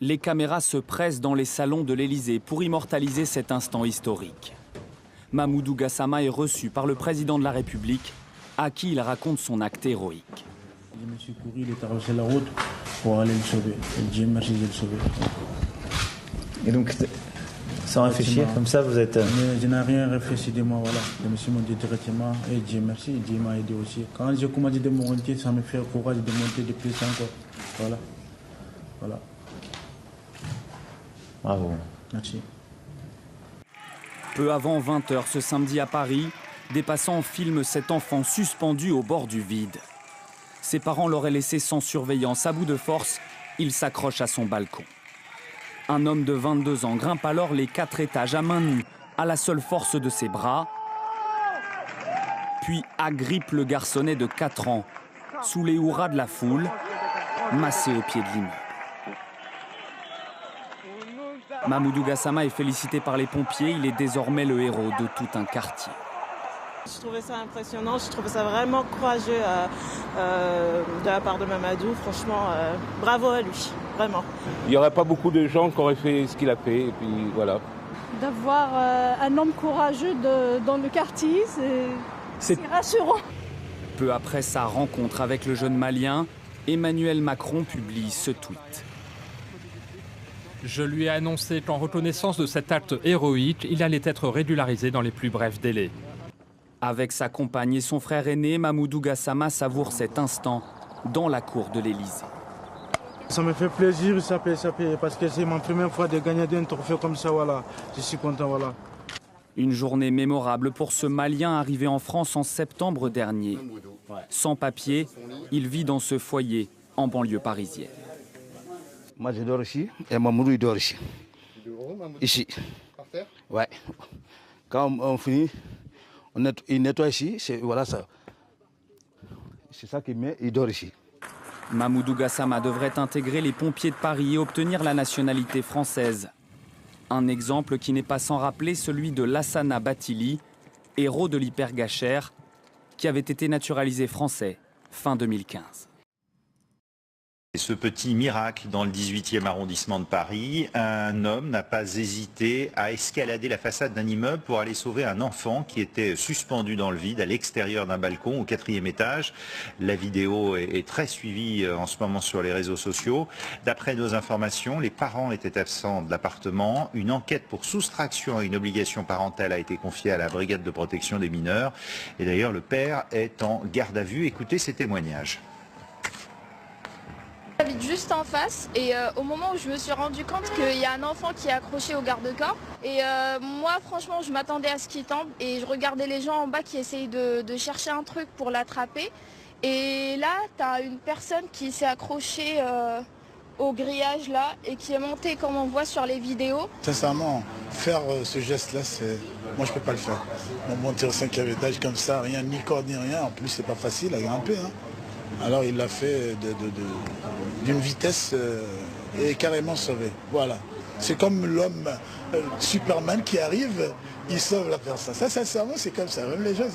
Les caméras se pressent dans les salons de l'Élysée pour immortaliser cet instant historique. Mamoudou Gassama est reçu par le président de la République, à qui il raconte son acte héroïque. Je me suis couru, il est traversé la route pour aller le sauver. Et Dieu merci de le sauver. Et donc, sans réfléchir, comme ça, vous êtes... Mais je n'ai rien réfléchi de moi, voilà. Je me suis monté directement et Dieu merci, Dieu m'a aidé aussi. Quand j'ai commencé de monter, ça me fait le courage de monter de plus encore. Voilà. Voilà. Bravo. Merci. Peu avant 20 h ce samedi à Paris, des passants filment cet enfant suspendu au bord du vide. Ses parents l'auraient laissé sans surveillance. À bout de force, il s'accroche à son balcon. Un homme de 22 ans grimpe alors les 4 étages à main nue, à la seule force de ses bras, puis agrippe le garçonnet de 4 ans, sous les hurrahs de la foule, massé au pied de l'immeuble. Mamoudou Gassama est félicité par les pompiers. Il est désormais le héros de tout un quartier. Je trouvais ça impressionnant, je trouvais ça vraiment courageux de la part de Mamadou. Franchement, bravo à lui, vraiment. Il n'y aurait pas beaucoup de gens qui auraient fait ce qu'il a fait, et puis voilà. D'avoir un homme courageux dans le quartier, c'est rassurant. Peu après sa rencontre avec le jeune Malien, Emmanuel Macron publie ce tweet. Je lui ai annoncé qu'en reconnaissance de cet acte héroïque, il allait être régularisé dans les plus brefs délais. Avec sa compagne et son frère aîné, Mamoudou Gassama savoure cet instant dans la cour de l'Élysée. Ça me fait plaisir, ça paye, parce que c'est ma première fois de gagner un trophée comme ça, voilà. Je suis content, voilà. Une journée mémorable pour ce Malien arrivé en France en septembre dernier. Sans papier, il vit dans ce foyer en banlieue parisienne. Moi, je dors ici et Mamoudou, il dort ici. Ici. Par terre ? Ouais. Quand on finit, il nettoie ici, voilà ça. C'est ça qu'il met, il dort ici. Mamoudou Gassama devrait intégrer les pompiers de Paris et obtenir la nationalité française. Un exemple qui n'est pas sans rappeler celui de Lassana Bathily, héros de l'hypergachère, qui avait été naturalisé français fin 2015. Et ce petit miracle dans le 18e arrondissement de Paris, un homme n'a pas hésité à escalader la façade d'un immeuble pour aller sauver un enfant qui était suspendu dans le vide à l'extérieur d'un balcon au 4e étage. La vidéo est très suivie en ce moment sur les réseaux sociaux. D'après nos informations, les parents étaient absents de l'appartement. Une enquête pour soustraction à une obligation parentale a été confiée à la brigade de protection des mineurs. Et d'ailleurs, le père est en garde à vue. Écoutez ses témoignages. J'habite juste en face et au moment où je me suis rendu compte qu'il y a un enfant qui est accroché au garde-corps et moi franchement je m'attendais à ce qu'il tombe et je regardais les gens en bas qui essayent de chercher un truc pour l'attraper et là tu as une personne qui s'est accrochée au grillage là et qui est montée comme on voit sur les vidéos. Sincèrement, faire ce geste là, moi je peux pas le faire. Monter au 5e étage comme ça, rien, ni corde ni rien, en plus c'est pas facile à grimper. Hein. Alors il l'a fait d'une vitesse et carrément sauvé. Voilà. C'est comme l'homme Superman qui arrive, il sauve la personne. Ça, sincèrement, c'est comme ça. Même les gens...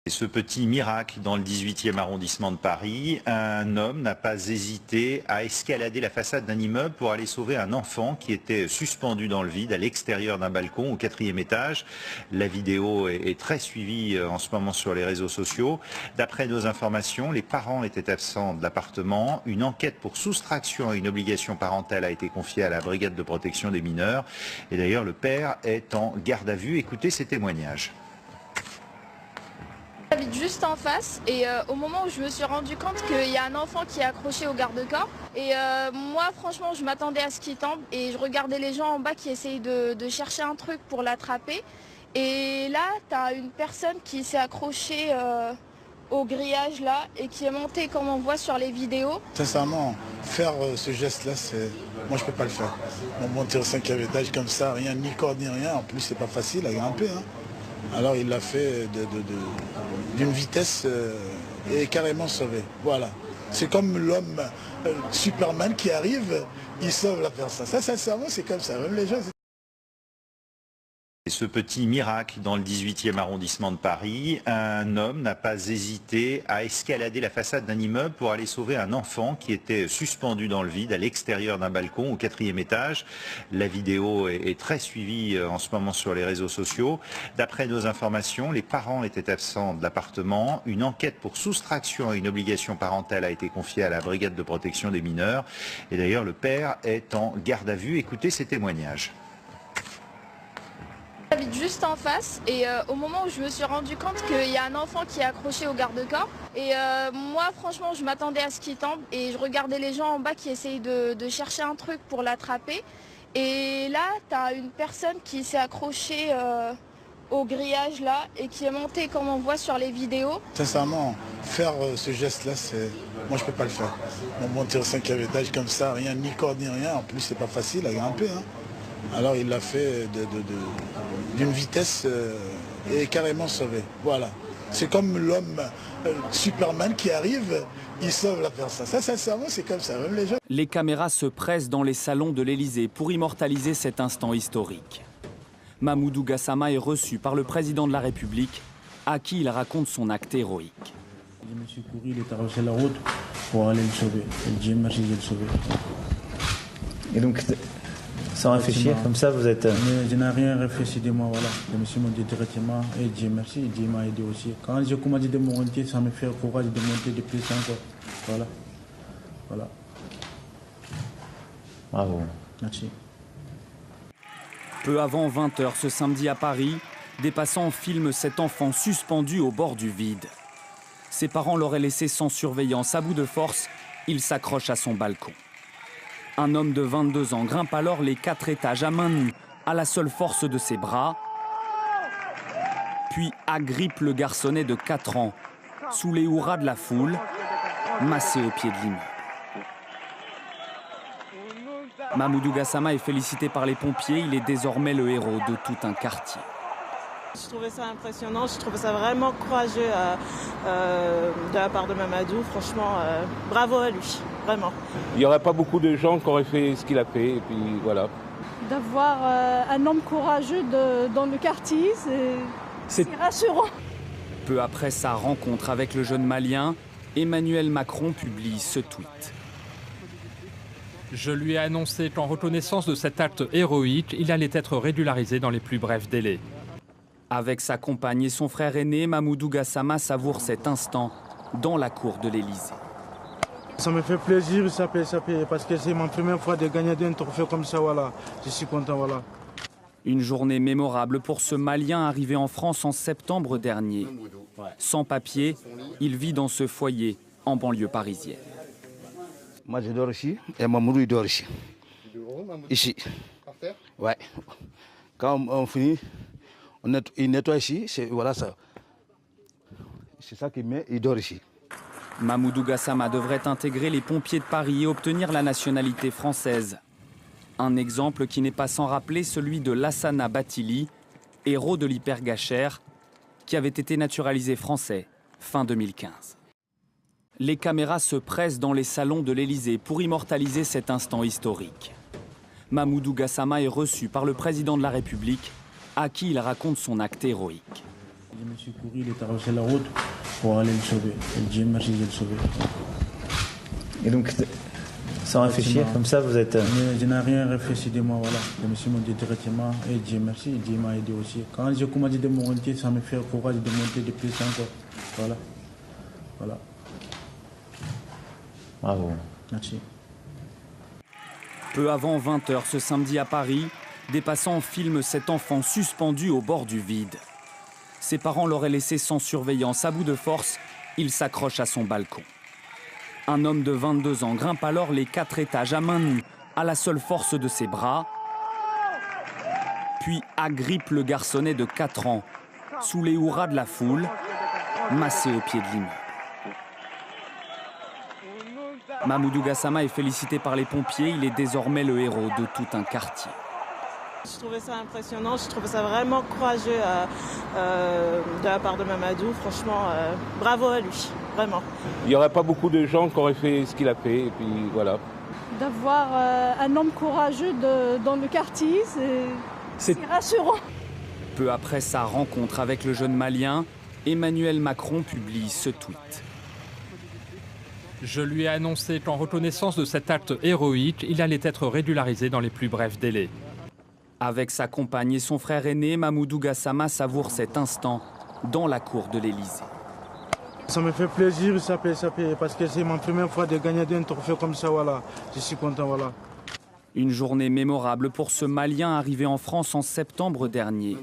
Et ce petit miracle dans le 18e arrondissement de Paris, un homme n'a pas hésité à escalader la façade d'un immeuble pour aller sauver un enfant qui était suspendu dans le vide à l'extérieur d'un balcon au 4e étage. La vidéo est très suivie en ce moment sur les réseaux sociaux. D'après nos informations, les parents étaient absents de l'appartement. Une enquête pour soustraction à une obligation parentale a été confiée à la brigade de protection des mineurs. Et d'ailleurs, le père est en garde à vue. Écoutez ses témoignages. J'habite juste en face et au moment où je me suis rendu compte qu'il y a un enfant qui est accroché au garde-corps et moi franchement je m'attendais à ce qu'il tombe et je regardais les gens en bas qui essayent de chercher un truc pour l'attraper et là tu as une personne qui s'est accrochée au grillage là et qui est montée comme on voit sur les vidéos. Sincèrement, faire ce geste là, moi je peux pas le faire. Monter au 5e étage comme ça, rien, ni corde ni rien, en plus c'est pas facile à grimper. Hein. Alors il l'a fait d'une vitesse et carrément sauvé. Voilà. C'est comme l'homme Superman qui arrive, il sauve la personne. Ça, sincèrement, c'est comme ça. Même les gens... Et ce petit miracle dans le 18e arrondissement de Paris, un homme n'a pas hésité à escalader la façade d'un immeuble pour aller sauver un enfant qui était suspendu dans le vide à l'extérieur d'un balcon au 4e étage. La vidéo est très suivie en ce moment sur les réseaux sociaux. D'après nos informations, les parents étaient absents de l'appartement. Une enquête pour soustraction à une obligation parentale a été confiée à la brigade de protection des mineurs. Et d'ailleurs, le père est en garde à vue. Écoutez ses témoignages. J'habite juste en face et au moment où je me suis rendu compte qu'il y a un enfant qui est accroché au garde-corps et moi franchement je m'attendais à ce qu'il tombe et je regardais les gens en bas qui essayent de chercher un truc pour l'attraper et là tu as une personne qui s'est accrochée au grillage là et qui est montée comme on voit sur les vidéos. Sincèrement, faire ce geste là, moi je peux pas le faire. Monter au 5e étage comme ça, rien, ni corde ni rien, en plus c'est pas facile à grimper. Hein. Alors il l'a fait d'une vitesse et carrément sauvé. Voilà. C'est comme l'homme Superman qui arrive, il sauve la personne. Ça, sincèrement, c'est comme ça. Même les gens. Les caméras se pressent dans les salons de l'Élysée pour immortaliser cet instant historique. Mamoudou Gassama est reçu par le président de la République, à qui il raconte son acte héroïque. Je me suis couru, il est traversé la route pour aller le sauver. Et Dieu merci de le sauver. Et donc, sans réfléchir, comme ça, vous êtes... Mais je n'ai rien réfléchi de moi, voilà. Je me suis monté directement et Dieu merci, Dieu m'a aidé aussi. Quand j'ai commencé de monter, ça me fait le courage de monter de plus encore. Voilà. Voilà. Bravo. Merci. Peu avant 20h ce samedi à Paris, des passants filment cet enfant suspendu au bord du vide. Ses parents l'auraient laissé sans surveillance. À bout de force, il s'accroche à son balcon. Un homme de 22 ans grimpe alors les 4 étages à main nue, à la seule force de ses bras, puis agrippe le garçonnet de 4 ans, sous les hurrahs de la foule, massé au pied de l'immeuble. Mamoudou Gassama est félicité par les pompiers, il est désormais le héros de tout un quartier. Je trouvais ça impressionnant, je trouvais ça vraiment courageux de la part de Mamadou. Franchement, bravo à lui, vraiment. Il n'y aurait pas beaucoup de gens qui auraient fait ce qu'il a fait, et puis voilà. D'avoir un homme courageux dans le quartier, c'est rassurant. Peu après sa rencontre avec le jeune Malien, Emmanuel Macron publie ce tweet. Je lui ai annoncé qu'en reconnaissance de cet acte héroïque, il allait être régularisé dans les plus brefs délais. Avec sa compagne et son frère aîné, Mamoudou Gassama savoure cet instant dans la cour de l'Élysée. Ça me fait plaisir, ça paye, parce que c'est ma première fois de gagner un trophée comme ça, voilà. Je suis content, voilà. Une journée mémorable pour ce Malien arrivé en France en septembre dernier. Sans papier, il vit dans ce foyer en banlieue parisienne. Moi je dors ici et Mamoudou il dort ici. Ici. Par terre ? Ouais. Quand on finit, il nettoie ici, voilà ça. C'est ça qu'il met, il dort ici. Mamoudou Gassama devrait intégrer les pompiers de Paris et obtenir la nationalité française. Un exemple qui n'est pas sans rappeler celui de Lassana Bathily, héros de l'hypergachère, qui avait été naturalisé français fin 2015. Les caméras se pressent dans les salons de l'Élysée pour immortaliser cet instant historique. Mamoudou Gassama est reçu par le président de la République, à qui il raconte son acte héroïque. Je me suis couru, il est traversé la route pour aller le sauver. Et Dieu merci de le sauver. Et donc, sans réfléchir, comme ça, vous êtes... Mais je n'ai rien réfléchi de moi, voilà. Je me suis monté directement et Dieu merci, Dieu m'a aidé aussi. Quand j'ai commencé de monter, ça me fait le courage de monter de plus encore. Voilà. Voilà. Bravo. Merci. Peu avant 20h ce samedi à Paris, des passants filment cet enfant suspendu au bord du vide. Ses parents l'auraient laissé sans surveillance. À bout de force, il s'accroche à son balcon. Un homme de 22 ans grimpe alors les 4 étages à main nue, à la seule force de ses bras, puis agrippe le garçonnet de 4 ans, sous les hurrahs de la foule, massé au pied de l'immeuble. Mamoudou Gassama est félicité par les pompiers, il est désormais le héros de tout un quartier. Je trouvais ça impressionnant, je trouvais ça vraiment courageux de la part de Mamadou. Franchement, bravo à lui, vraiment. Il n'y aurait pas beaucoup de gens qui auraient fait ce qu'il a fait, et puis voilà. D'avoir un homme courageux dans le quartier, c'est rassurant. Peu après sa rencontre avec le jeune Malien, Emmanuel Macron publie ce tweet. Je lui ai annoncé qu'en reconnaissance de cet acte héroïque, il allait être régularisé dans les plus brefs délais. Avec sa compagne et son frère aîné, Mamoudou Gassama savoure cet instant dans la cour de l'Élysée. Ça me fait plaisir, ça paye, parce que c'est ma première fois de gagner un trophée comme ça, voilà. Je suis content, voilà. Une journée mémorable pour ce Malien arrivé en France en septembre dernier.